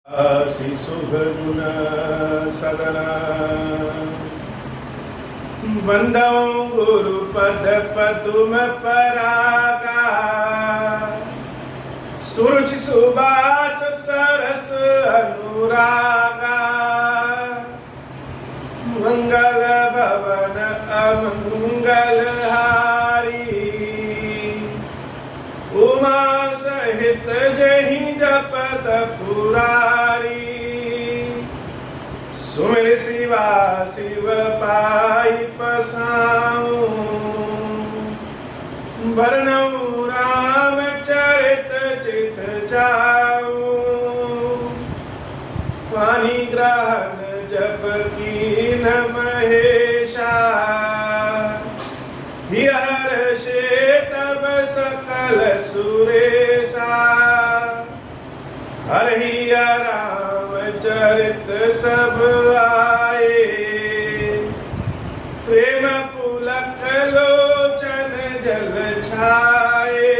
शुभ गुण सदना बंदौ गुरु पद पदुम परागा सुरुचि सुबास सरस अनुरागा मंगल भवन अमंगल हारी उमा सहित जहि जपत पुरारी सुमिर शिवा शिव पाई पसाऊं वर्णऊ राम चरित चित जाऊं पानी ग्रहण जप कीन महेशा हर्षे तब सकल सुरेशा हरि राम चरित सब आए प्रेम पुलक लोचन जल छाए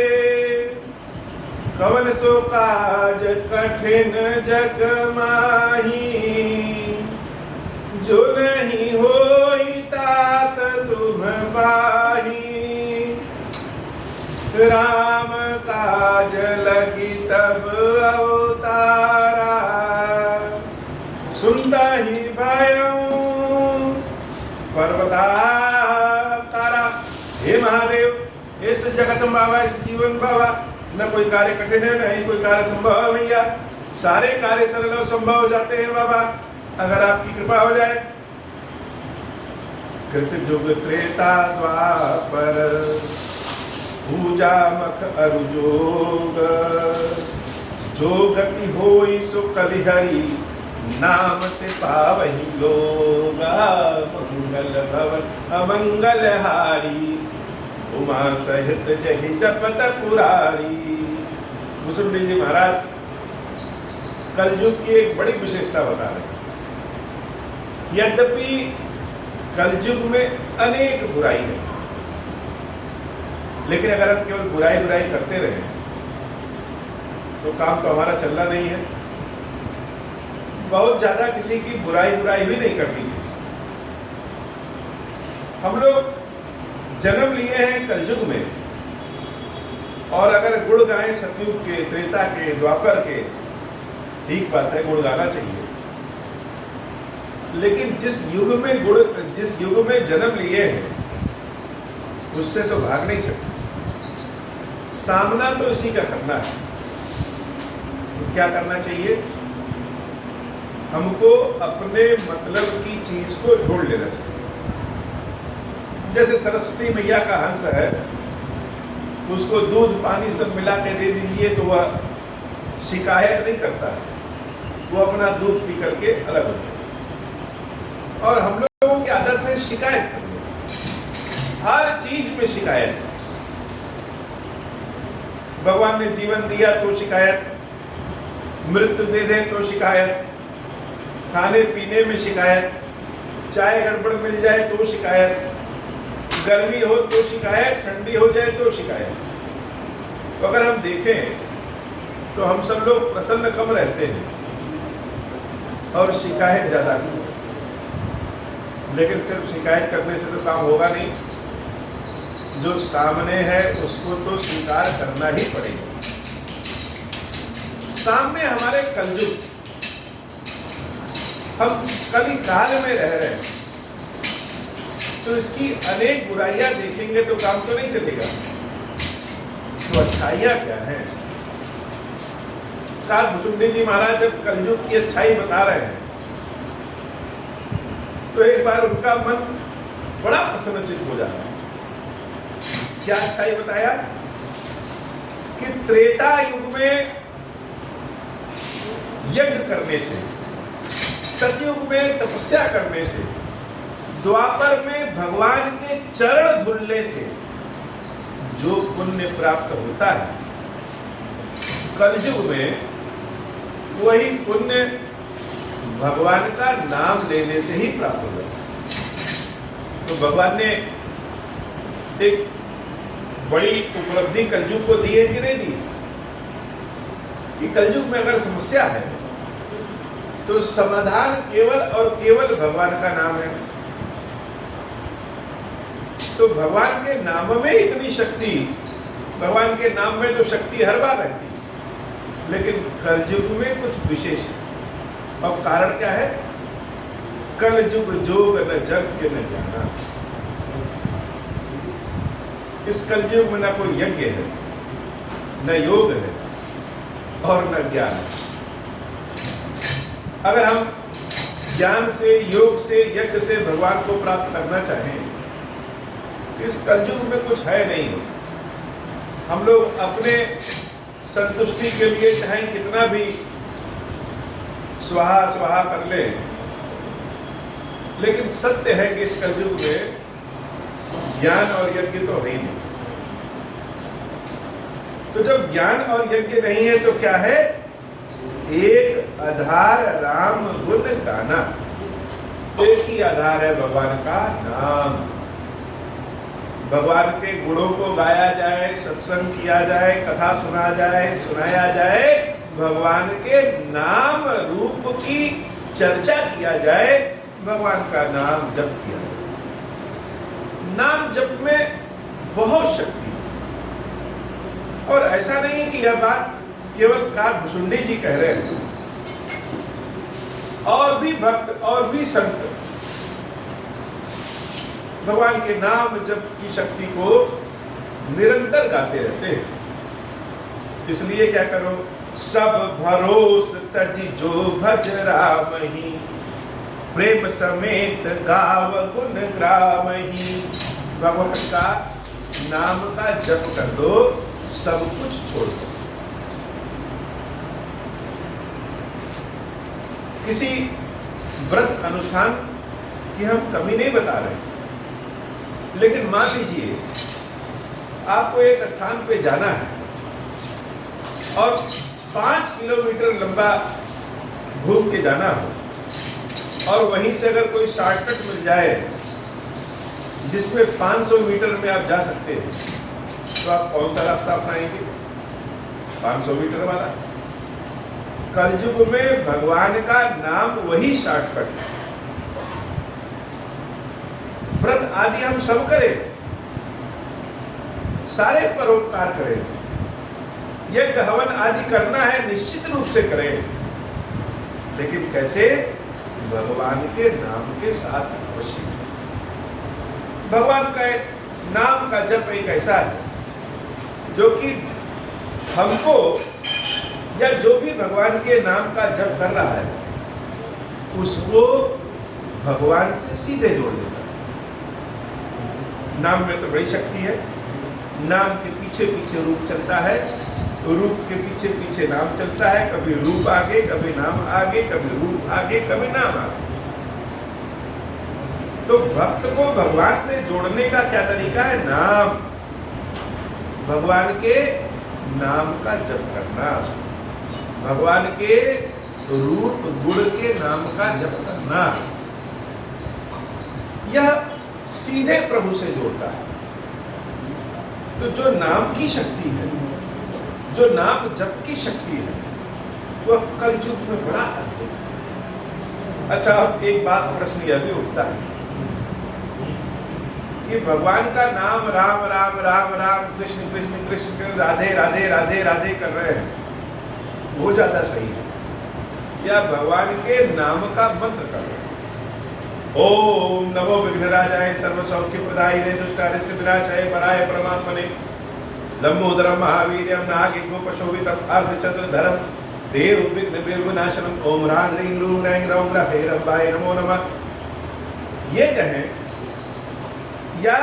कवन सो काज कठिन जग माही जो नहीं होई तात तुम बाही राम काज लगी तब अवतारा सुनता ही भयं पर्वताकारा। हे महादेव, इस जगत बाबा, इस जीवन बाबा, न कोई कार्य कठिन है न ही कोई कार्य संभव है भैया। सारे कार्य सरल और संभव हो जाते हैं बाबा अगर आपकी कृपा हो जाए। कृत जुग त्रेता द्वापर पूजा मख अरु जोग जो गति होई सो कलिहरि नाम ते पावहि लोगा मंगल भवन अमंगल हारी उमा सहित जहि जपत पुरारी। मुसुंडी जी महाराज कलयुग की एक बड़ी विशेषता बता रहे हैं। यद्यपि कलयुग में अनेक बुराई है, लेकिन अगर हम केवल बुराई बुराई करते रहे तो काम तो हमारा चलना नहीं है। बहुत ज्यादा किसी की बुराई बुराई भी नहीं करनी चाहिए। हम लोग जन्म लिए हैं कलयुग में, और अगर गुण गाएं सतयुग के, त्रेता के, द्वापर के, ठीक बात है, गुण गाना चाहिए। लेकिन जिस युग में जन्म लिए हैं उससे तो भाग नहीं सकते। सामना तो इसी का करना है। तो क्या करना चाहिए? हमको अपने मतलब की चीज को ढूंढ लेना चाहिए। जैसे सरस्वती मैया का हंस है, उसको दूध पानी सब मिला के दे दीजिए तो वह शिकायत नहीं करता है, वो अपना दूध पी करके अलग हो जाए। और हम लोगों की आदत है शिकायत करने, हर चीज में शिकायत। भगवान ने जीवन दिया तो शिकायत, मृत्यु दे दे तो शिकायत, खाने पीने में शिकायत, चाय गड़बड़ मिल जाए तो शिकायत, गर्मी हो तो शिकायत, ठंडी हो जाए तो शिकायत। तो अगर हम देखें तो हम सब लोग प्रसन्न कम रहते हैं और शिकायत ज्यादा की। लेकिन सिर्फ शिकायत करने से तो काम होगा नहीं। जो सामने है उसको तो स्वीकार करना ही पड़ेगा। सामने हमारे कलयुग, हम कली काल में रह रहे हैं, तो इसकी अनेक बुराइयां देखेंगे तो काम तो नहीं चलेगा। तो अच्छाइयां क्या हैं? काल मुसुंडी जी महाराज जब कलयुग की अच्छाई बता रहे हैं तो एक बार उनका मन बड़ा प्रसन्नचित्त हो जाता है। क्या अच्छाई बताया कि त्रेता युग में यज्ञ करने से, सतयुग में तपस्या करने से, द्वापर में भगवान के चरण धुलने से जो पुण्य प्राप्त होता है, कलयुग में वही पुण्य भगवान का नाम लेने से ही प्राप्त हो जाता है। तो भगवान ने एक बड़ी उपलब्धि कलयुग को दी है कि नहीं दी? कि कलयुग में अगर समस्या है तो समाधान केवल और केवल भगवान का नाम है। तो भगवान के नाम में इतनी शक्ति, भगवान के नाम में तो शक्ति हर बार रहती है, लेकिन कलयुग में कुछ विशेष है। और कारण क्या है? कलयुग जोग न जग के न जाना। इस कलयुग में न कोई यज्ञ है, न योग है और न ज्ञान है। अगर हम ज्ञान से, योग से, यज्ञ से भगवान को प्राप्त करना चाहें, इस कलयुग में कुछ है नहीं। हम लोग अपने संतुष्टि के लिए चाहे कितना भी स्वाहा स्वाहा कर ले, लेकिन सत्य है कि इस कलयुग में ज्ञान और यज्ञ तो है ही नहीं। तो जब ज्ञान और यज्ञ नहीं है तो क्या है? एक आधार राम गुण गाना। एक ही आधार है भगवान का नाम। भगवान के गुणों को गाया जाए, सत्संग किया जाए, कथा सुना जाए, सुनाया जाए, भगवान के नाम रूप की चर्चा किया जाए, भगवान का नाम जप किया जाए। नाम जप में बहुत शक्ति है। और ऐसा नहीं कि यह बात केवल काकभुसुंडी जी कह रहे हैं, और भी भक्त और भी संत भगवान के नाम जप की शक्ति को निरंतर गाते रहते हैं। इसलिए क्या करो? सब भरोस तजी जो भज राम ही, प्रेम समेत गाव गुण ग्राम ही। भगवान का नाम का जप कर दो, सब कुछ छोड़ दो। किसी व्रत अनुष्ठान की हम कमी नहीं बता रहे, लेकिन मान लीजिए आपको एक स्थान पे जाना है और 5 किलोमीटर लंबा घूम के जाना हो, और वहीं से अगर कोई शॉर्टकट मिल जाए जिसमें 500 मीटर में आप जा सकते हैं, तो आप कौन सा रास्ता अपनाएंगे? 500 मीटर वाला। कलयुग में भगवान का नाम वही शॉर्टकट है। व्रत आदि हम सब करें, सारे परोपकार करें, यज्ञ हवन आदि करना है निश्चित रूप से करें, लेकिन कैसे? भगवान के नाम के साथ अवश्य। भगवान का नाम का जप एक ऐसा है जो कि हमको, या जो भी भगवान के नाम का जप कर रहा है, उसको भगवान से सीधे जोड़ देता है। नाम में तो बड़ी शक्ति है। नाम के पीछे पीछे रूप चलता है, रूप के पीछे पीछे नाम चलता है। कभी रूप आगे, कभी नाम आगे, कभी रूप आगे, कभी नाम आगे। तो भक्त को भगवान से जोड़ने का क्या तरीका है? नाम। भगवान के नाम का जप करना, भगवान के रूप गुण के नाम का जप करना, यह सीधे प्रभु से जोड़ता है। तो जो नाम की शक्ति है, जो नाम जप की शक्ति है, वह कलयुग में बड़ा अद्भुत है। अच्छा, अब एक बात, प्रश्न यह भी उठता है कि भगवान का नाम राम राम राम राम, कृष्ण कृष्ण कृष्ण, राधे राधे राधे राधे कर रहे हैं, वो ज्यादा सही है, या भगवान के नाम का मंत्र कर रहे हैं? ओम नमो विघ्नराजाय सर्व सौख्य प्रदायिने दुष्टारिष्ट विनाशाय पराय परमात्मने लंबोदरम महावीर्यम नागिगो पशोभितम अर्धचंद्रधरम देव विघ्न विनाशनम। ओम ह्रां ह्रीं लूं लैं ग्रौं ग्रह भैरवाय नमो नमः। ये कहें, या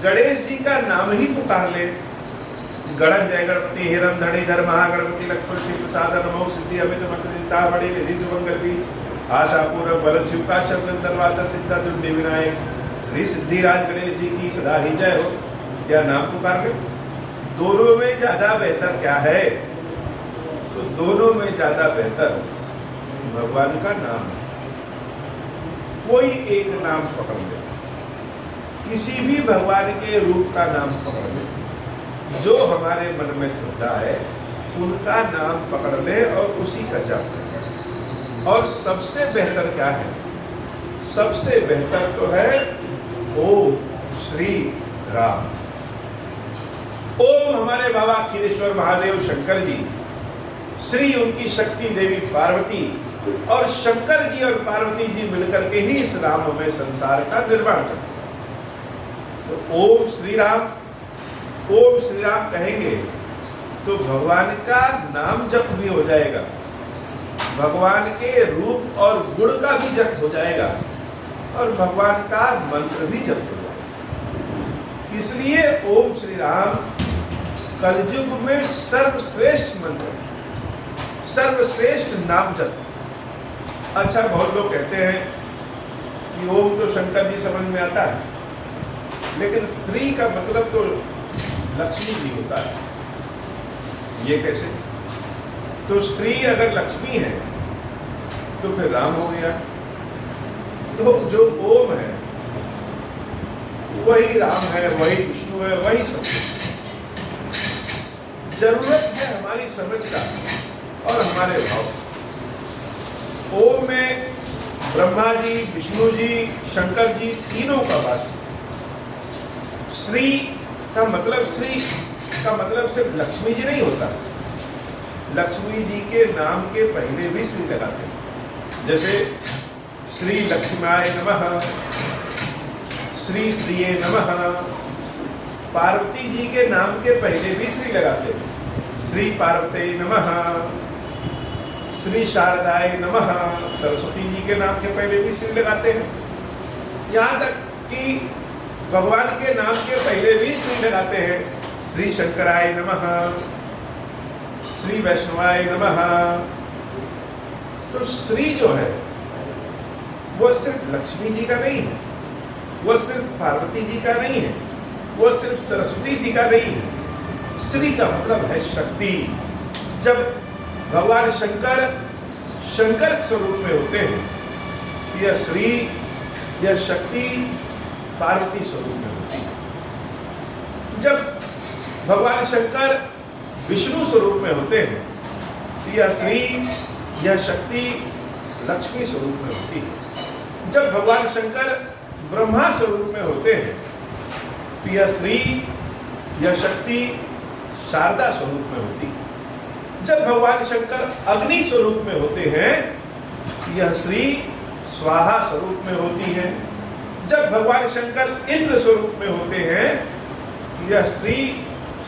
गणेश जी का नाम ही पुकार ले, गणन जय गणपति हिरम धड़ीधर महागणपति लक्ष्मण सिंह प्रसाद नमो सिद्धि अमित मंत्रिता बड़ी निधि सुमंगल बीज आशा पूर्व बल शिव का शब्द दरवाजा सिद्धा दुंडी विनायक श्री सिद्धिराज गणेश जी की सदा ही जय हो। क्या नाम पुकार ले? दोनों में ज्यादा बेहतर क्या है? तो दोनों में ज्यादा बेहतर भगवान का नाम है। कोई एक नाम पकड़ ले, किसी भी भगवान के रूप का नाम पकड़ ले, जो हमारे मन में श्रद्धा है उनका नाम पकड़ ले और उसी का जप करें। और सबसे बेहतर क्या है? सबसे बेहतर तो है ओम श्री राम। ओम हमारे बाबा खीरेश्वर महादेव शंकर जी, श्री उनकी शक्ति देवी पार्वती, और शंकर जी और पार्वती जी मिलकर के ही इस राममय संसार का निर्माण करते हैं। तो ओम श्री राम कहेंगे तो भगवान का नाम जप भी हो जाएगा, भगवान के रूप और गुण का भी जप हो जाएगा, और भगवान का मंत्र भी जप हो जाएगा। इसलिए ओम श्री राम कलयुग में सर्वश्रेष्ठ मंत्र, सर्वश्रेष्ठ नाम जप। अच्छा, बहुत लोग कहते हैं कि ओम तो शंकर जी समझ में आता है, लेकिन श्री का मतलब तो लक्ष्मी जी होता है। ये कैसे? तो श्री अगर लक्ष्मी है तो फिर राम हो गया। तो जो ओम है वही राम है, वही विष्णु है, वही सब कुछ। जरूरत है हमारी समझ का और हमारे भाव। ओम में ब्रह्मा जी, विष्णु जी, शंकर जी तीनों का वास है। श्री का मतलब सिर्फ लक्ष्मी जी नहीं होता। लक्ष्मी जी के नाम के पहले भी श्री लगाते हैं, जैसे श्री लक्ष्मीयाय नमः, श्री श्रीये नमः। पार्वती जी के नाम के पहले भी श्री लगाते हैं, श्री पार्वती नमः, श्री शारदाय नमः। सरस्वती जी के नाम के पहले भी श्री लगाते हैं। यहाँ तक कि भगवान के नाम के पहले भी श्री लगाते हैं, श्री शंकराय नमः, श्री वैष्णवाय नमः। तो श्री जो है वो सिर्फ लक्ष्मी जी का नहीं है, वो सिर्फ पार्वती जी का नहीं है, वो सिर्फ सरस्वती जी का नहीं है। श्री का मतलब है शक्ति। जब भगवान शंकर स्वरूप में होते हैं, यह श्री, यह शक्ति पार्वती स्वरूप में होती है। जब भगवान शंकर विष्णु स्वरूप में होते हैं, तो यह श्री, यह शक्ति लक्ष्मी स्वरूप में होती है। जब भगवान शंकर ब्रह्मा स्वरूप में होते हैं, तो यह श्री, यह शक्ति शारदा स्वरूप में होती है। जब भगवान शंकर अग्नि स्वरूप में होते हैं, यह श्री स्वाहा स्वरूप में होती है। जब भगवान शंकर इंद्र स्वरूप में होते हैं, यह श्री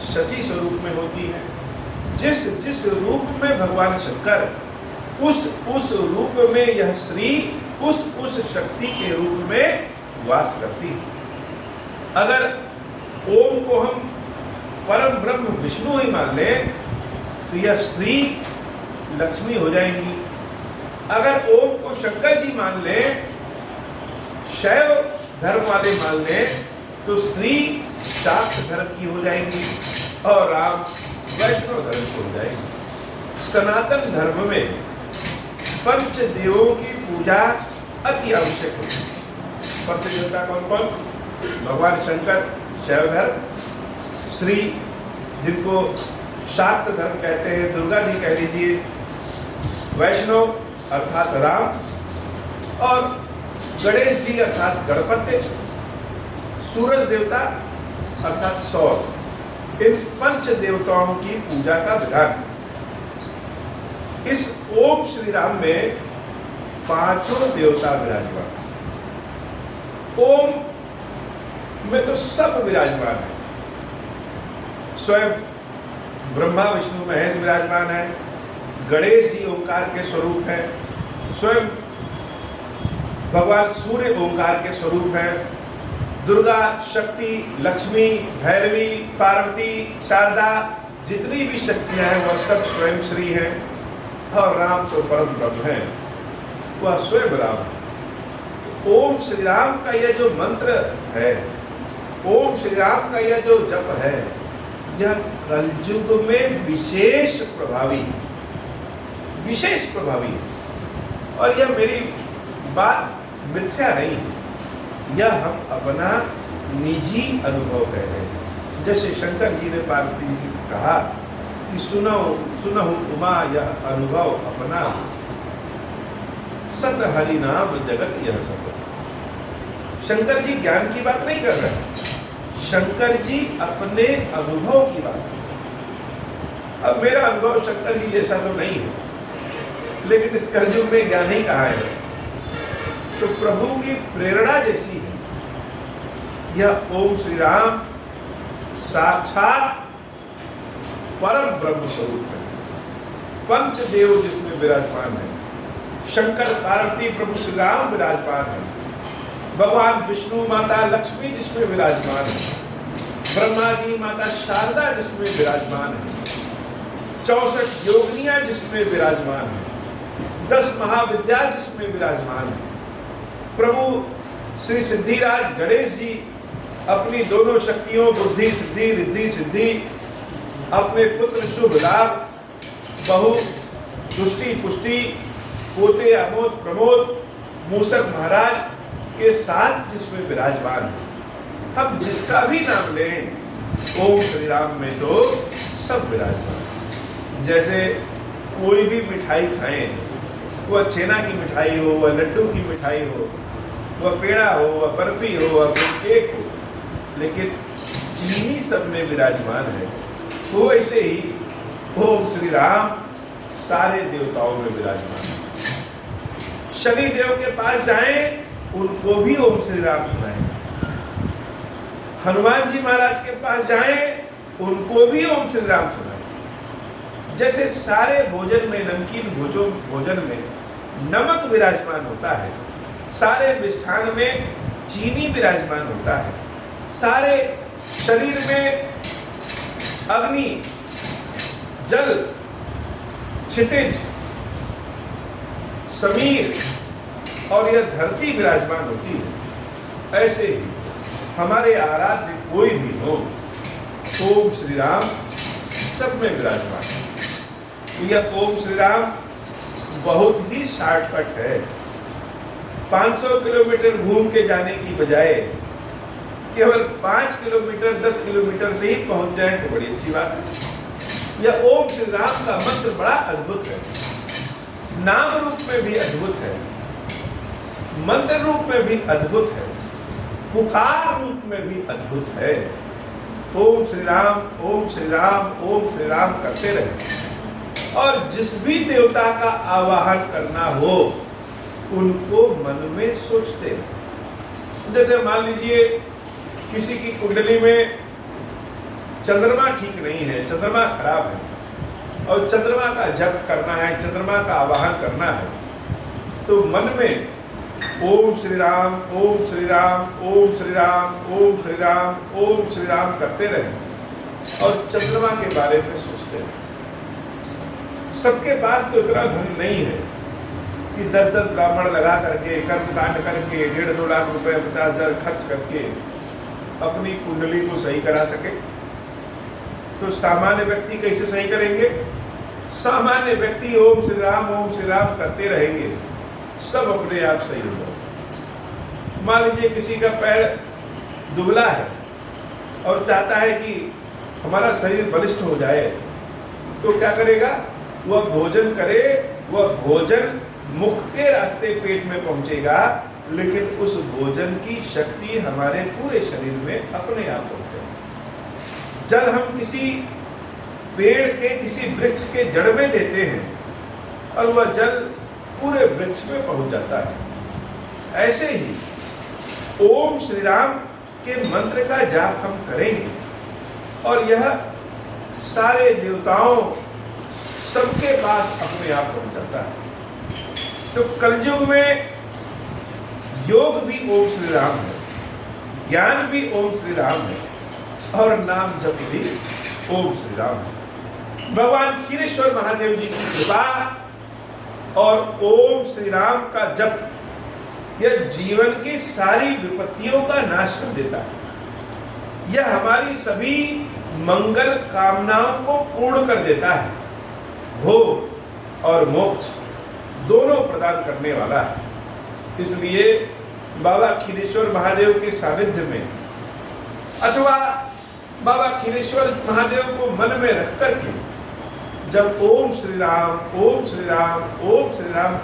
शची स्वरूप में होती है। जिस रूप में भगवान शंकर, उस रूप में यह श्री उस शक्ति के रूप में वास करती है। अगर ओम को हम परम ब्रह्म विष्णु ही मान लें, तो यह श्री लक्ष्मी हो जाएंगी। अगर ओम को शंकर जी मान लें, शैव धर्म वाले मान लें, तो श्री शाक्त धर्म की हो जाएंगी और राम वैष्णव धर्म की हो जाएंगी। सनातन धर्म में पंच देवों की पूजा अति आवश्यक होती है। पंच देवता कौन कौन? भगवान शंकर शैव धर्म, श्री जिनको शाक्त धर्म कहते हैं, दुर्गा जी कह लीजिए, वैष्णव अर्थात राम, और गणेश जी अर्थात गणपति, सूरज देवता अर्थात सौर। इन पंच देवताओं की पूजा का विधान। इस ओम श्री राम में पांचों देवता विराजमान। ओम में तो सब विराजमान है। स्वयं ब्रह्मा विष्णु महेश विराजमान है, गणेश जी ओंकार के स्वरूप है, स्वयं भगवान सूर्य ओंकार के स्वरूप है, दुर्गा, शक्ति, लक्ष्मी, भैरवी, पार्वती, शारदा, जितनी भी शक्तियां हैं वह सब स्वयं श्री हैं, और राम तो परम ब्रह्म है, वह स्वयं राम है। ओम श्री राम का यह जो मंत्र है, ओम श्री राम का यह जो जप है, यह कलयुग में विशेष प्रभावी है। और यह मेरी बात मिथ्या नहीं, यह हम अपना निजी अनुभव कह रहे हैं। जैसे शंकर जी ने पार्वती जी से कहा कि सुनो सुनहु उमा यह अनुभव अपना, सत हरि नाम जगत यह सब। शंकर जी ज्ञान की बात नहीं कर रहे, शंकर जी अपने अनुभव की बात कर रहे। अब मेरा अनुभव शंकर जी जैसा तो नहीं है, लेकिन इस कलयुग में ज्ञान ही कहाँ है, तो प्रभु की प्रेरणा जैसी है। यह ओम श्री राम साक्षात परम ब्रह्म स्वरूप है, पंचदेव जिसमें विराजमान है। शंकर पार्वती प्रभु श्री राम विराजमान है, भगवान विष्णु माता लक्ष्मी जिसमें विराजमान है, ब्रह्मा जी माता शारदा जिसमें विराजमान है, 64 योगिनियां जिसमें विराजमान है, 10 महाविद्या जिसमें विराजमान है। प्रभु श्री सिद्धिराज गणेश जी अपनी दोनों शक्तियों बुद्धि सिद्धि रिद्धि सिद्धि, अपने पुत्र शुभ लाभ, बहु दुष्टि पुष्टि, पोते अमोद प्रमोद, मूसक महाराज के साथ जिसमें विराजमान है। हम जिसका भी नाम लें ओम श्री राम में तो सब विराजमान। जैसे कोई भी मिठाई खाएं, वह छेना की मिठाई हो, वह लड्डू की मिठाई हो, वह पेड़ा हो, वह बर्फी हो, वह केक हो, लेकिन चीनी सब में विराजमान है। तो वैसे ही ओम श्री राम सारे देवताओं में विराजमान है। शनि देव के पास जाएं, उनको भी ओम श्री राम सुनाएं। हनुमान जी महाराज के पास जाएं, उनको भी ओम श्री राम सुनाएं। जैसे सारे भोजन में, नमकीन भोजन में नमक विराजमान होता है, सारे मिष्ठान में चीनी विराजमान होता है, सारे शरीर में अग्नि, जल, क्षितिज, समीर और यह धरती विराजमान होती है। ऐसे ही हमारे आराध्य कोई भी हो, ओम श्री राम सब में विराजमान है। यह ओम श्री राम बहुत ही शॉर्टकट है। 500 किलोमीटर घूम के जाने की बजाय केवल 5 किलोमीटर 10 किलोमीटर से ही पहुंच जाए तो बड़ी अच्छी बात है। यह ओम श्री राम का मंत्र बड़ा अद्भुत है, नाम रूप में भी अद्भुत है, मंत्र रूप में भी अद्भुत है, पुकार रूप में भी अद्भुत है। ओम श्री राम ओम श्री राम ओम श्री राम करते रहे, और जिस भी देवता का आवाहन करना हो उनको मन में सोचते रहे। जैसे मान लीजिए किसी की कुंडली में चंद्रमा ठीक नहीं है, चंद्रमा खराब है, और चंद्रमा का जप करना है, चंद्रमा का आवाहन करना है, तो मन में ओम श्री राम ओम श्री राम ओम श्री राम ओम श्री राम ओम श्री राम करते रहे और चंद्रमा के बारे में सोचते रहे। सबके पास तो इतना धन नहीं है कि 10-10 ब्राह्मण लगा करके, कर्म कांड करके, 1.5-2 लाख रुपए 50,000 खर्च करके अपनी कुंडली को सही करा सके। तो सामान्य व्यक्ति कैसे सही करेंगे? सामान्य व्यक्ति ओम श्री राम करते रहेंगे, सब अपने आप सही होगा। मान लीजिए किसी का पैर दुबला है और चाहता है कि हमारा शरीर बलिष्ठ हो जाए, तो क्या करेगा? वह भोजन करे, वह भोजन मुख के रास्ते पेट में पहुंचेगा, लेकिन उस भोजन की शक्ति हमारे पूरे शरीर में अपने आप होती है। जल हम किसी पेड़ के, किसी वृक्ष के जड़ में देते हैं और वह जल पूरे वृक्ष में पहुंच जाता है। ऐसे ही ओम श्री राम के मंत्र का जाप हम करेंगे और यह सारे देवताओं सबके पास अपने आप पहुंच जाता है। तो कलयुग में योग भी ओम श्री राम है, ज्ञान भी ओम श्री राम है, और नाम जप भी ओम श्री राम है। भगवान क्षीरेश्वर महादेव जी की कृपा और ओम श्री राम का जप यह जीवन की सारी विपत्तियों का नाश कर देता है। यह हमारी सभी मंगल कामनाओं को पूर्ण कर देता है, भोग और मोक्ष दोनों प्रदान करने वाला है। इसलिए बाबा क्षीरेश्वर महादेव के सानिध्य में अथवा बाबा क्षीरेश्वर महादेव को मन में रख करके जब ओम श्री राम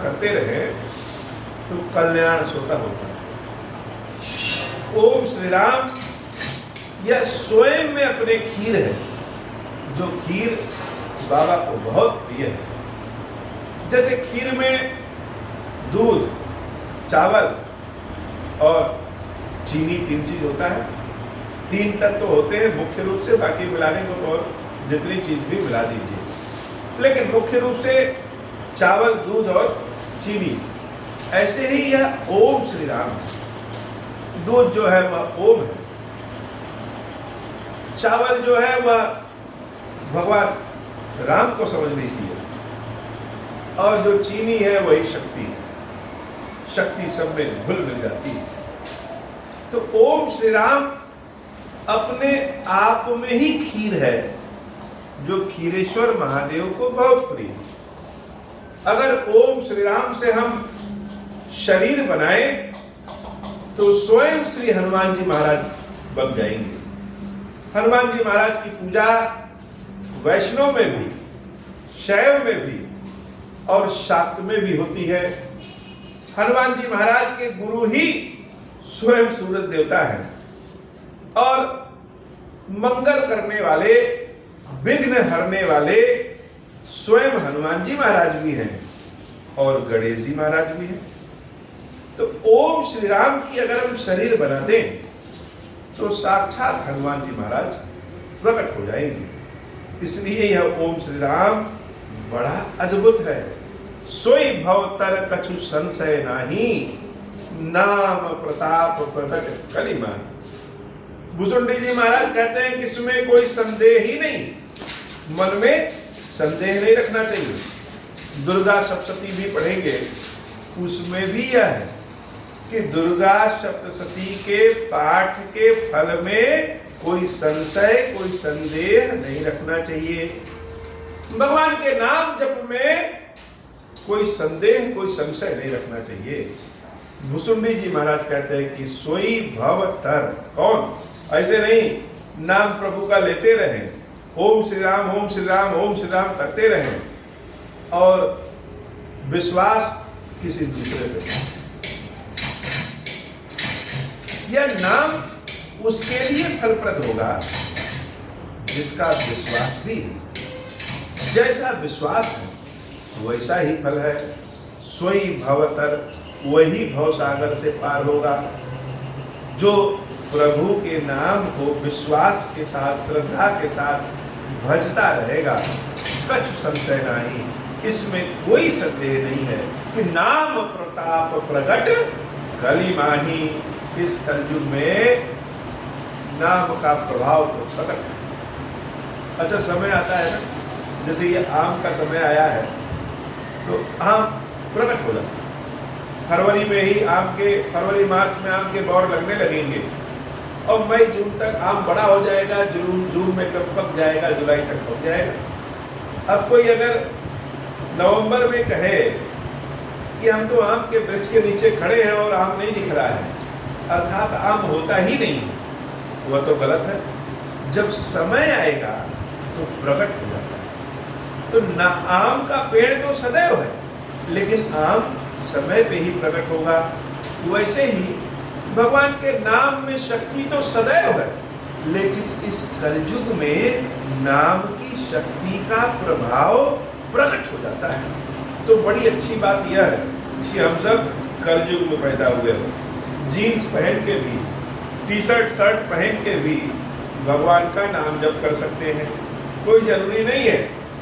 करते रहे तो कल्याण स्वतः होता है। ओम श्री राम यह स्वयं में अपने खीर है, जो खीर बाबा को बहुत प्रिय है। जैसे खीर में दूध, चावल और चीनी 3 चीज होता है, 3 तत्व होते हैं मुख्य रूप से, बाकी मिलाने को तो और जितनी चीज भी मिला दीजिए, लेकिन मुख्य रूप से चावल, दूध और चीनी। ऐसे ही यह ओम श्री राम, दूध जो है वह ओम है, चावल जो है वह भगवान राम को समझ लीजिए, और जो चीनी है वही शक्ति है। शक्ति सब में घुल मिल जाती है। तो ओम श्री राम अपने आप में ही खीर है, जो खीरेश्वर महादेव को बहुत प्रिय है। अगर ओम श्री राम से हम शरीर बनाए तो स्वयं श्री हनुमान जी महाराज बन जाएंगे। हनुमान जी महाराज की पूजा वैष्णव में भी, शैव में भी और शाक्त में भी होती है। हनुमान जी महाराज के गुरु ही स्वयं सूरज देवता हैं, और मंगल करने वाले, विघ्न हरने वाले स्वयं हनुमान जी महाराज भी हैं और गणेश जी महाराज भी हैं। तो ओम श्री राम की अगर हम शरीर बना दें तो साक्षात हनुमान जी महाराज प्रकट हो जाएंगे। इसलिए यह ओम श्री राम बड़ा अद्भुत है। सोई भव तर कछु संशय नाही, नाम प्रताप प्रकट कलिमान। भुसुंडी जी महाराज कहते हैं कि इसमें कोई संदेह ही नहीं, मन में संदेह नहीं रखना चाहिए। दुर्गा सप्तशती भी पढ़ेंगे, उसमें भी यह है कि दुर्गा सप्तशती के पाठ के फल में कोई संशय, कोई संदेह नहीं रखना चाहिए। भगवान के नाम जप में कोई संदेह, कोई संशय नहीं रखना चाहिए। भुसुंडी जी महाराज कहते हैं कि सोई भव तर, कौन? ऐसे नहीं नाम प्रभु का लेते रहें, ओम श्री राम ओम श्री राम ओम श्री राम करते रहें और विश्वास किसी दूसरे पे। यह नाम उसके लिए फलप्रद होगा जिसका विश्वास भी है। जैसा विश्वास है वैसा ही फल है। सोई भवतर, वही भवसागर से पार होगा। जो प्रभु के नाम को विश्वास के साथ, श्रद्धा के साथ भजता रहेगा, कछु संशय नहीं, इसमें कोई संदेह नहीं है कि नाम प्रताप प्रगट कली माही। इस कलयुग में नाम का प्रभाव तो प्रकट है। अच्छा, समय आता है ना, जैसे ये आम का समय आया है तो आम प्रकट हो जाता है। फरवरी में ही फरवरी मार्च में आम के बौर लगने लगेंगे और मई जून तक आम बड़ा हो जाएगा, जून में तब पक जाएगा, जुलाई तक पक जाएगा। अब कोई अगर नवंबर में कहे कि हम तो आम के वृक्ष के नीचे खड़े हैं और आम नहीं दिख रहा है, अर्थात आम होता ही नहीं, वह तो गलत है। जब समय आएगा तो प्रकट हो जाता है। तो ना आम का पेड़ तो सदैव है, लेकिन आम समय पे ही प्रकट होगा। वैसे ही भगवान के नाम में शक्ति तो सदैव है, लेकिन इस कलयुग में नाम की शक्ति का प्रभाव प्रकट हो जाता है। तो बड़ी अच्छी बात यह है कि हम सब कलयुग में पैदा हुए हैं। जीन्स पहन के भी, टी शर्ट शर्ट पहन के भी भगवान का नाम जप कर सकते हैं। कोई जरूरी नहीं है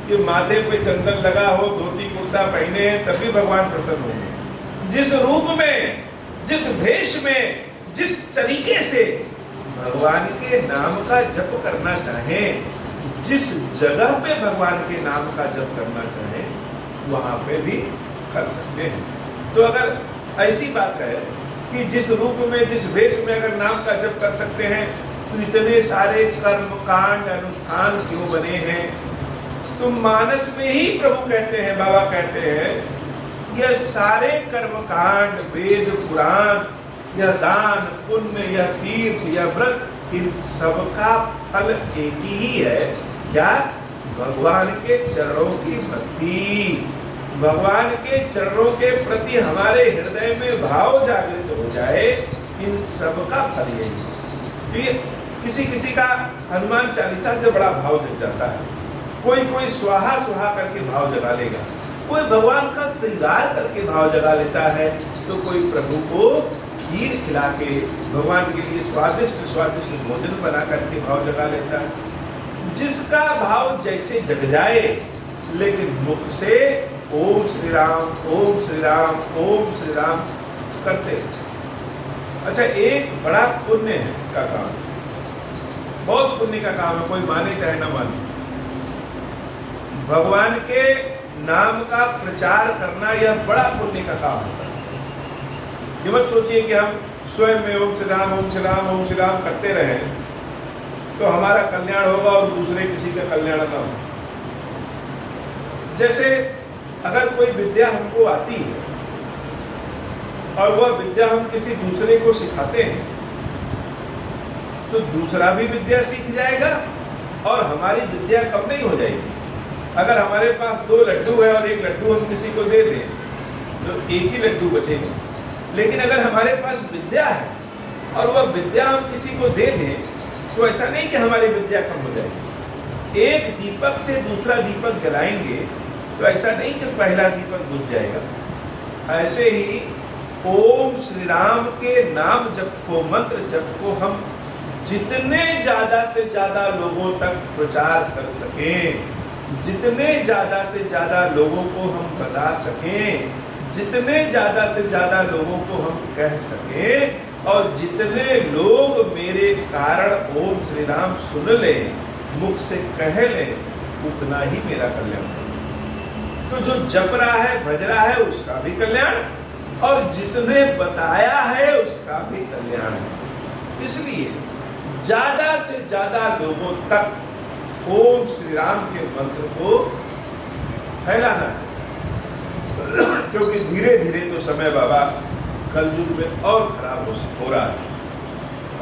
कि माथे पे चंदन लगा हो, धोती कुर्ता पहने हैं तभी भगवान प्रसन्न होंगे। जिस रूप में, जिस भेष में, जिस तरीके से भगवान के नाम का जप करना चाहें, जिस जगह पे भगवान के नाम का जप करना चाहें, वहां पे भी कर सकते हैं। तो अगर ऐसी बात है कि जिस रूप में, जिस वेश में अगर नाम का जप कर सकते हैं, तो इतने सारे कर्म कांड अनुष्ठान क्यों बने हैं? तो मानस में ही प्रभु कहते हैं, बाबा कहते हैं, यह सारे कर्म कांड, वेद पुराण, यह दान पुण्य, यह तीर्थ, यह व्रत, इन सब का फल एक ही है। क्या? भगवान के चरणों की भक्ति। भगवान के चरणों के प्रति हमारे हृदय में भाव जागृत हो जाए, इन सब का फल यही। ये किसी किसी का हनुमान चालीसा से बड़ा भाव जग जाता है, कोई स्वाहा स्वाहा करके भाव जगा लेगा, कोई भगवान का श्रृंगार करके भाव जगा लेता है, तो कोई प्रभु को खीर खिला के भगवान के लिए स्वादिष्ट स्वादिष्ट भोजन बना करके भाव जगा लेता है। जिसका भाव जैसे जग जाए, लेकिन मुख से ओम श्री राम ओम श्री राम ओम श्री राम करते। अच्छा, एक बड़ा पुण्य है का काम, बहुत पुण्य का काम है, कोई माने चाहे ना माने, भगवान के नाम का प्रचार करना यह बड़ा पुण्य का काम होता है। ये मत सोचिए कि हम स्वयं में ओम श्री राम ओम श्री राम ओम श्री राम करते रहे तो हमारा कल्याण होगा और दूसरे किसी का कल्याण ना हो। जैसे अगर कोई विद्या हमको आती है और वह विद्या हम किसी दूसरे को सिखाते हैं, तो दूसरा भी विद्या सीख जाएगा और हमारी विद्या कम नहीं हो जाएगी। अगर हमारे पास 2 लड्डू है और एक लड्डू हम किसी को दे दें तो एक ही लड्डू बचेगा, लेकिन अगर हमारे पास विद्या है और वह विद्या हम किसी को दे दें तो ऐसा नहीं कि हमारी विद्या कम हो जाएगी। एक दीपक से दूसरा दीपक जलाएंगे तो ऐसा नहीं कि पहला दीपक बुझ जाएगा। ऐसे ही ओम श्री राम के नाम जप को, मंत्र जप को हम जितने ज्यादा से ज्यादा लोगों तक प्रचार कर सकें, जितने ज्यादा से ज्यादा लोगों को हम बता सकें, जितने ज्यादा से ज्यादा लोगों को हम कह सकें, और जितने लोग मेरे कारण ओम श्री राम सुन लें, मुख से कह लें, उतना ही मेरा कल्याण होगा। तो जो जप रहा है, भज रहा है, उसका भी कल्याण, और जिसने बताया है उसका भी कल्याण है। इसलिए ज्यादा से ज्यादा लोगों तक ओम श्री राम के मंत्र को फैलाना है, क्योंकि धीरे धीरे तो समय बाबा कलयुग में और खराब हो रहा है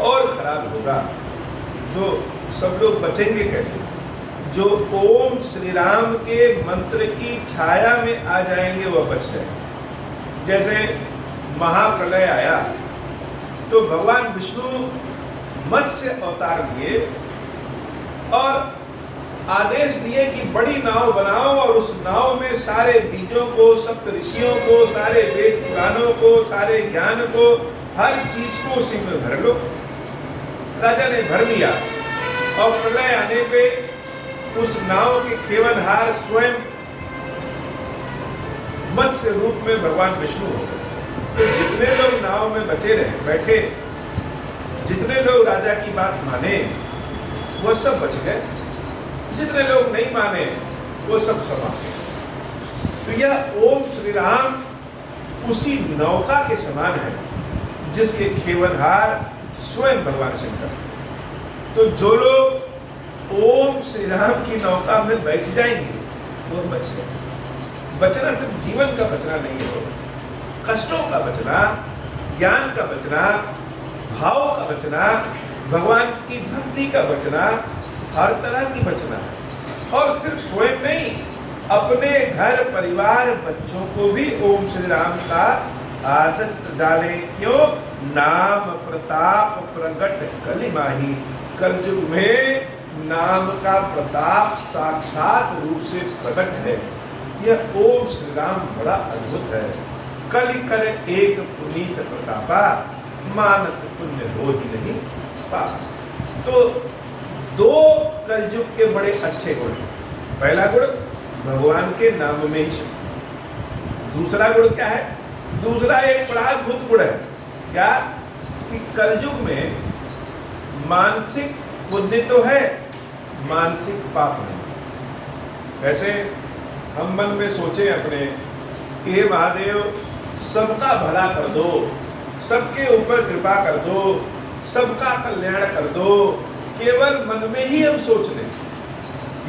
और खराब होगा। तो सब लोग बचेंगे कैसे? जो ओम श्री राम के मंत्र की छाया में आ जाएंगे वह बच जाएंगे। जैसे महाप्रलय आया तो भगवान विष्णु मत्स्य अवतार लिए और आदेश दिए कि बड़ी नाव बनाओ और उस नाव में सारे बीजों को, सप्त ऋषियों को, सारे वेद पुराणों को, सारे ज्ञान को, हर चीज को उसी में भर लो। राजा ने भर लिया और प्रलय आने पे उस नाव के खेवनहार स्वयं मत्स्य रूप में भगवान विष्णु हो गए। तो जितने लोग नाव में बचे रहे बैठे, जितने लोग राजा की बात माने वो सब बच गए, जितने लोग नहीं माने वो सब समाप्त। तो यह ओम श्री राम उसी नौका के समान है जिसके खेवनहार स्वयं भगवान शंकर। तो जो लोग ओम श्री राम की नौका में बैठ जाएंगे वो बच जाएंगे। बचना सिर्फ जीवन का बचना नहीं है, कष्टों का बचना, ज्ञान का बचना, भाव का बचना, भगवान की भक्ति का बचना, हर तरह की बचना है। और सिर्फ स्वयं नहीं, अपने घर परिवार बच्चों को भी ओम श्री राम का आदत डालें। क्यों? नाम प्रताप प्रगट कलि माही। कलयुग में नाम का प्रताप साक्षात रूप से प्रकट है। यह ओम श्री राम बड़ा अद्भुत है। कलि कर एक पुनीत प्रतापा, मानस पुण्य हो ही नहीं पा। तो 2 कलयुग के बड़े अच्छे गुण। पहला गुण भगवान के नाम में ही शुद्ध। दूसरा गुण क्या है? दूसरा एक बड़ा अद्भुत गुण है। क्या? कि कलयुग में मानसिक पुण्य तो है, मानसिक पाप नहीं। वैसे हम मन में सोचे अपने कि हे महादेव सबका भला कर दो, सबके ऊपर कृपा कर दो, सबका कल्याण कर दो। केवल मन में ही हम सोच लें।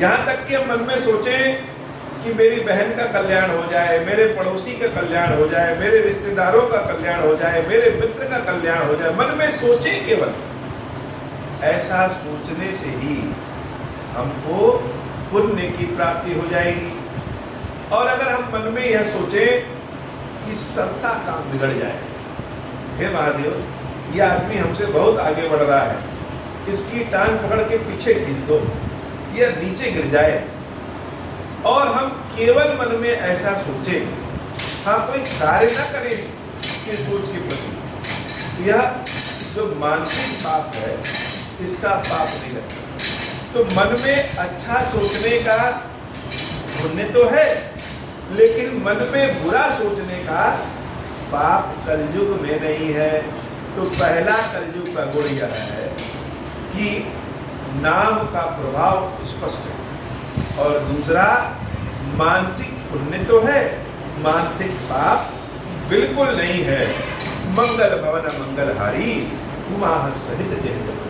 यहाँ तक कि हम मन में सोचें कि मेरी बहन का कल्याण हो जाए, मेरे पड़ोसी का कल्याण हो जाए, मेरे रिश्तेदारों का कल्याण हो जाए, मेरे मित्र का कल्याण हो जाए। मन में सोचें केवल। ऐसा सोचने से ही हमको पुण्य की प्राप्ति हो जाएगी और अगर हम मन में यह सोचें कि सबका काम बिगड़ जाए, हे महादेव, यह आदमी हमसे बहुत आगे बढ़ रहा है, इसकी टांग पकड़ के पीछे खींच दो, यह नीचे गिर जाए, और हम केवल मन में ऐसा सोचें, हाँ कोई कार्य ना करें इसकी सोच के प्रति, यह जो मानसिक पाप है इसका पाप नहीं लगता। तो मन में अच्छा सोचने का पुण्य तो है, लेकिन मन में बुरा सोचने का पाप कलयुग में नहीं है। तो पहला कलयुग का गुण यह है कि नाम का प्रभाव स्पष्ट है, और दूसरा मानसिक पुण्य तो है, मानसिक पाप बिल्कुल नहीं है। मंगल भवन मंगलहारी उमा सहित जय जय।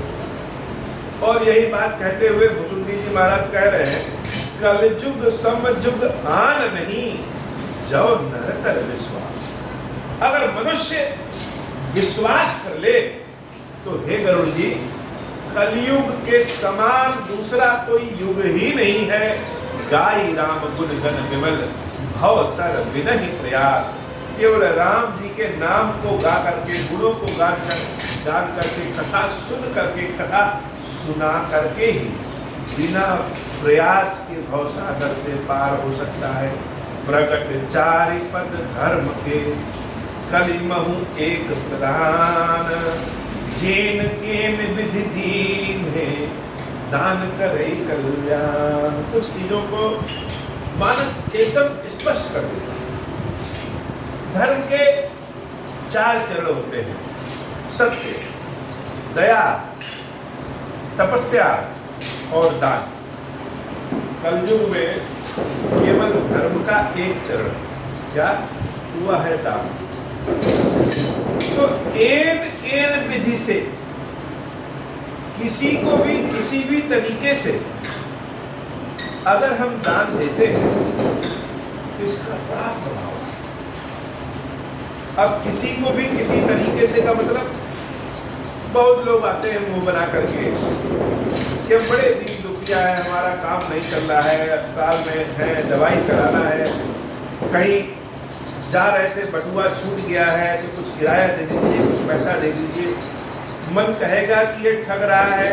और यही बात कहते हुए भुसुंडी जी महाराज कह रहे हैं, कलयुग समजुग आन नहीं, जो नर कर विश्वास। अगर मनुष्य विश्वास कर ले तो हे गरुड़ जी, कलयुग के समान दूसरा कोई युग ही नहीं है। गाई राम गुण गण विमल, भव तर विनहि प्रयास। केवल राम जी के नाम को गा करके, गुणों को गान करके, कथा सुन करके, कथा सुना करके ही बिना प्रयास के भवसागर से पार हो सकता है। प्रकट चारि पद धर्म के, कलिमहु एक प्रधान। जेन केन विधि दीन है, दान करे कल्याण। कुछ चीजों को मानस एकदम स्पष्ट कर देता है। धर्म के 4 चरण होते हैं, सत्य, दया, तपस्या और दान। कलयुग में केवल धर्म का एक चरण, क्या हुआ है? दान। तो एन विधि से किसी को भी किसी भी तरीके से अगर हम दान देते हैं तो इसका बड़ा प्रभाव है। अब किसी को भी किसी तरीके से का मतलब, बहुत लोग आते हैं मुंह बना करके कि हम बड़े दीन दुखिया है, हमारा काम नहीं चल रहा है, अस्पताल में है, दवाई कराना है, कहीं जा रहे थे बटुआ छूट गया है तो कुछ किराया दे दीजिए, कुछ पैसा दे दीजिए। मन कहेगा कि ये ठग रहा है,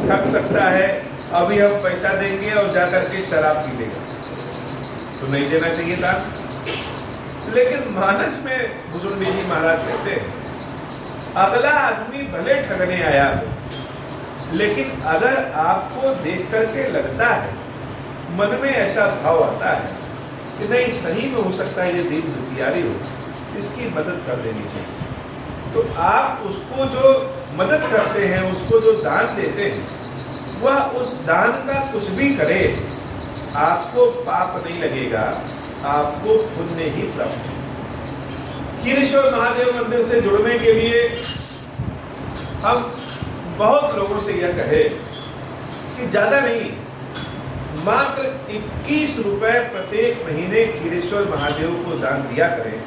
ठग सकता है, अभी हम पैसा देंगे और जाकर के शराब पी लेगा, तो नहीं देना चाहिए दान। लेकिन मानस में भुसुंडी जी महाराज कहते हैं, अगला आदमी भले ठगने आया हो, लेकिन अगर आपको देख करके लगता है, मन में ऐसा भाव आता है कि नहीं सही में हो सकता है ये दीन दुखियारी हो, इसकी मदद कर देनी चाहिए, तो आप उसको जो मदद करते हैं, उसको जो दान देते हैं, वह उस दान का कुछ भी करे, आपको पाप नहीं लगेगा, आपको पुण्य ही प्राप्त। कीरेश्वर महादेव मंदिर से जुड़ने के लिए हम बहुत लोगों से यह कहे कि ज़्यादा नहीं, मात्र 21 रुपए प्रत्येक महीने कीरेश्वर महादेव को दान दिया करें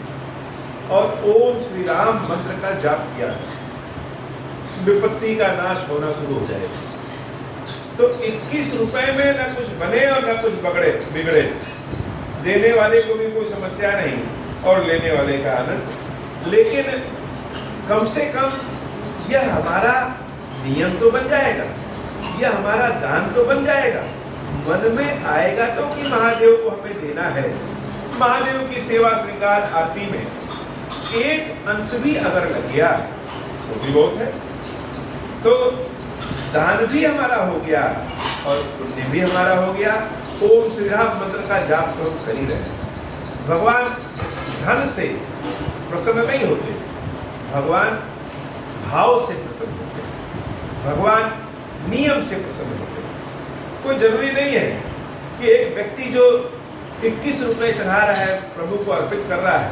और ओम श्री राम मंत्र का जाप किया, विपत्ति का नाश होना शुरू हो जाएगा। तो 21 रुपए में न कुछ बने और न कुछ बिगड़े, देने वाले को भी कोई समस्या नहीं और लेने वाले का आनंद। लेकिन कम से कम यह हमारा नियम तो बन जाएगा, यह हमारा दान तो बन जाएगा। मन में आएगा तो कि महादेव को हमें देना है। महादेव की सेवा श्रृंगार आरती में एक अंश भी अगर लग गया तो भी बहुत है। तो दान भी हमारा हो गया और पुण्य भी हमारा हो गया। ओम श्री राम मंत्र का जाप तो हम कर ही रहे। भगवान धन से प्रसन्न नहीं होते, भगवान भाव से प्रसन्न होते, भगवान नियम से प्रसन्न होते। कोई जरूरी नहीं है कि एक व्यक्ति जो 21 रुपए चढ़ा रहा है, प्रभु को अर्पित कर रहा है,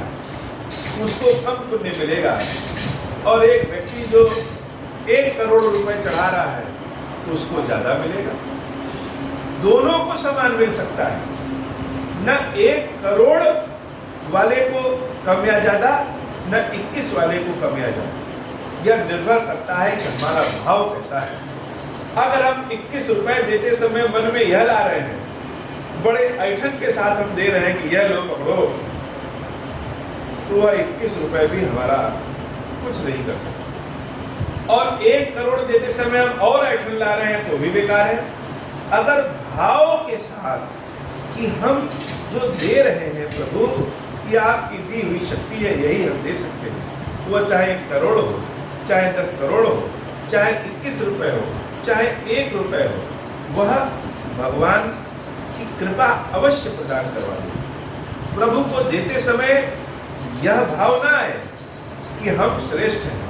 उसको कम पुण्य मिलेगा, और एक व्यक्ति जो 1 करोड़ रुपए चढ़ा रहा है उसको ज्यादा मिलेगा। दोनों को समान मिल सकता है, न 1 करोड़ वाले को कम या ज्यादा, न 21 वाले को कम या ज्यादा। यह निर्भर करता है कि हमारा भाव कैसा है। अगर हम 21 रुपए देते समय मन में यह ला रहे हैं बड़े ऐठन के साथ हम दे रहे हैं कि यह लो पकड़ो, तो वह 21 रुपए भी हमारा कुछ नहीं कर सकता। और 1 करोड़ देते समय हम और ऐठन ला रहे हैं तो भी बेकार है। अगर भाव के साथ कि हम जो दे रहे हैं प्रभु, कि आपकी दी हुई शक्ति है, यही हम दे सकते हैं, वह चाहे 1 करोड़ हो, चाहे 10 करोड़ हो, चाहे 21 रुपए हो, चाहे 1 रुपए हो, वह भगवान की कृपा अवश्य प्रदान करवा दे। प्रभु को देते समय यह भाव ना आए कि हम श्रेष्ठ हैं,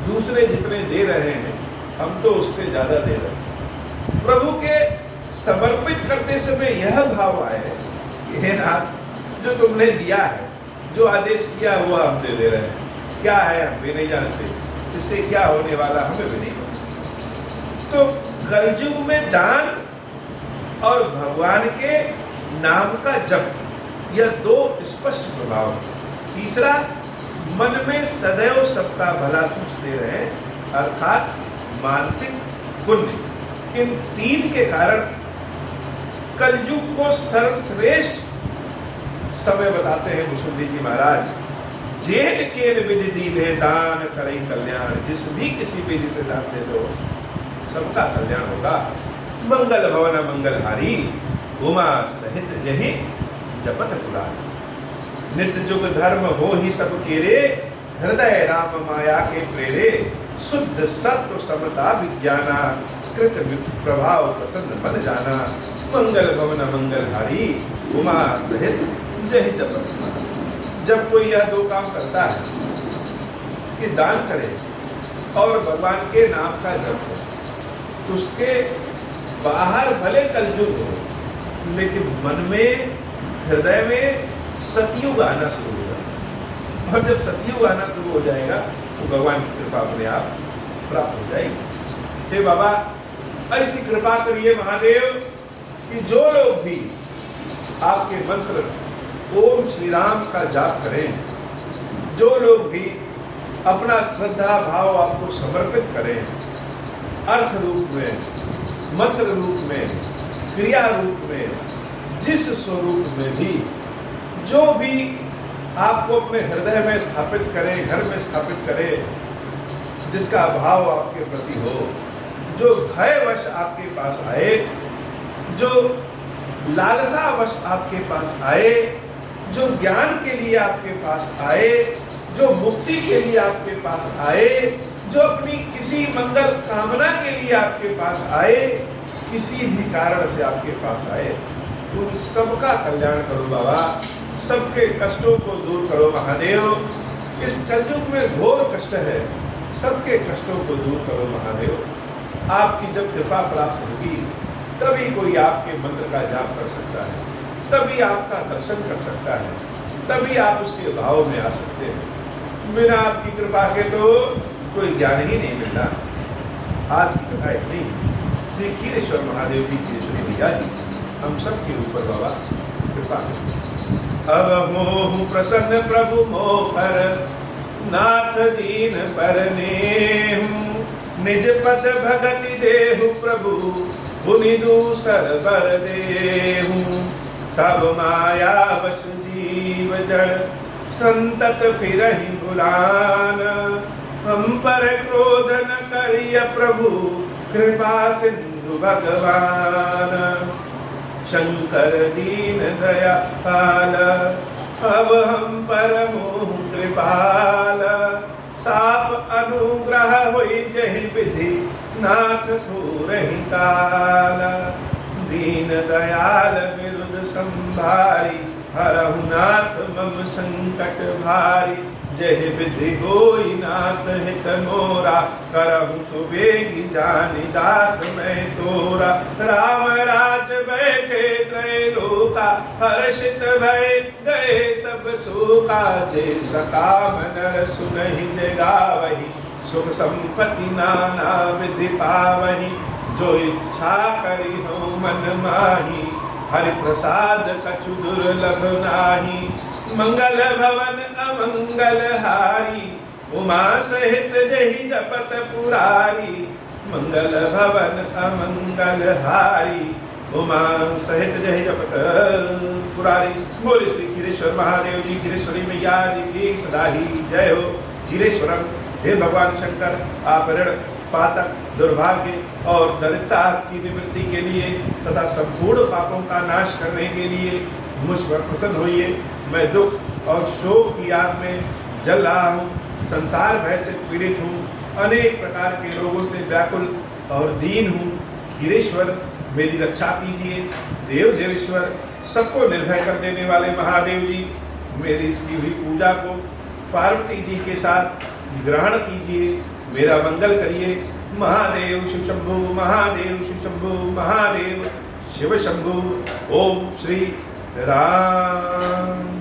दूसरे जितने दे रहे हैं हम तो उससे ज्यादा दे रहे हैं। प्रभु के समर्पित करते समय यह भाव आए कि हे नाथ, जो तुमने दिया है, जो आदेश किया वो हम दे रहे हैं, क्या है हम भी नहीं जानते, इससे क्या होने वाला हमें भी नहीं पता। तो कलयुग में दान और भगवान के नाम का जप, यह 2 स्पष्ट प्रभाव। तीसरा, मन में सदैव सबका भला सोचते रहे, अर्थात मानसिक पुण्य। इन 3 के कारण कलयुग को सर्वश्रेष्ठ समय बताते हैं मुसुंदी जी महाराज। जेल के विधि दीने दान करे कल्याण, जिस भी किसी विधि से दान दे दो सबका कल्याण होगा। मंगल भवन मंगलहारी, उमा सहित जहि जपत पुराण। नित्य जुग धर्म हो ही सब केरे, हृदय राम माया के प्रेरे। शुद्ध सत्व समता विज्ञाना, कृत प्रभाव प्रसन्न बन जाना। मंगल भवन मंगलहारी, उमा सहित जहि जपत पुराण। जब कोई यह 2 काम करता है कि दान करे और भगवान के नाम का जप करे, तो उसके बाहर भले कलयुग हो, लेकिन मन में, हृदय में सतयुग आना शुरू हो जाएगा। और जब सतयुग आना शुरू हो जाएगा तो भगवान की कृपा अपने आप प्राप्त हो जाएगी। हे बाबा, ऐसी कृपा करिए महादेव कि जो लोग भी आपके मंत्र ओम श्री राम का जाप करें, जो लोग भी अपना श्रद्धा भाव आपको समर्पित करें, अर्थ रूप में, मंत्र रूप में, क्रिया रूप में, जिस स्वरूप में भी, जो भी आपको अपने हृदय में स्थापित करें, घर में स्थापित करें, जिसका भाव आपके प्रति हो, जो भयवश आपके पास आए, जो लालसावश आपके पास आए, जो ज्ञान के लिए आपके पास आए, जो मुक्ति के लिए आपके पास आए, जो अपनी किसी मंगल कामना के लिए आपके पास आए, किसी भी कारण से आपके पास आए, उन सबका कल्याण करो बाबा, सबके कष्टों को दूर करो महादेव। इस कलयुग में घोर कष्ट है, सबके कष्टों को दूर करो महादेव। आपकी जब कृपा प्राप्त होगी तभी कोई आपके मंत्र का जाप कर सकता है, तभी आपका दर्शन कर सकता है, तभी आप उसके भाव में आ सकते हैं। बिना आपकी कृपा के तो कोई ज्ञान ही नहीं मिलता। आज की कथा इतनी। श्री खीरेश्वर महादेव की खीरेश्वरी मैया जी हम सब के ऊपर बाबा कृपा करें। अब मोह प्रसन्न प्रभु मोह पर, नाथ दीन पर नेहु। निज पद भगति देहु प्रभु, पुनि दूसर बर देहु। तब माया वश जीव जड़, संतत फिरहि बुलान। हम पर क्रोध न करिय प्रभु, कृपा सिंधु भगवान। शंकर दीन दया पाल, अब हम पर मोह कृपाल। साप अनुग्रह होई जहि विधि, नाथ थोरहि काल। दीन दयाल विरुद्ध संभारी, हरहु नाथ मम संकट भारी। जय विधि होई नाथ हित मोरा, करहु सुबेगी जानि दास मैं तोरा। राम राज बैठे त्रैलोका, हर्षित भय गए सब शोका। जे सकाम नर सुनहि जय गावहि, सुख संपत्ति नाना विधि पावहि। जो इच्छा करी हो मन माही, हरि प्रसाद कछु दुर्लभ नाही। मंगल भवन अमंगल हारी, उमा सहित जहि जपत पुरारी। मंगल भवन अमंगल हारी, उमा सहित जय जपत पुरारी। बोले श्री खीरेश्वर महादेव जी, खीरेश्वरी मैया जी की सदा ही जय हो। खीरेश्वरम, हे भगवान शंकर, आप ऋण, पातक, दुर्भाग्य और दरिद्रता की निवृत्ति के लिए तथा संपूर्ण पापों का नाश करने के लिए मुझ पर प्रसन्न होइए। मैं दुख और शोक की आग में जल रहा हूँ, संसार भय से पीड़ित हूँ, अनेक प्रकार के रोगों से व्याकुल और दीन हूँ। खीरेश्वर, मेरी रक्षा कीजिए। देव देवेश्वर, सबको निर्भय कर देने वाले महादेव जी, मेरी इसकी हुई पूजा को पार्वती जी के साथ ग्रहण कीजिए, मेरा मंगल करिए। महादेव शिव शंभु, महादेव शिव शंभु, महादेव शिव शंभु। ओम श्री राम।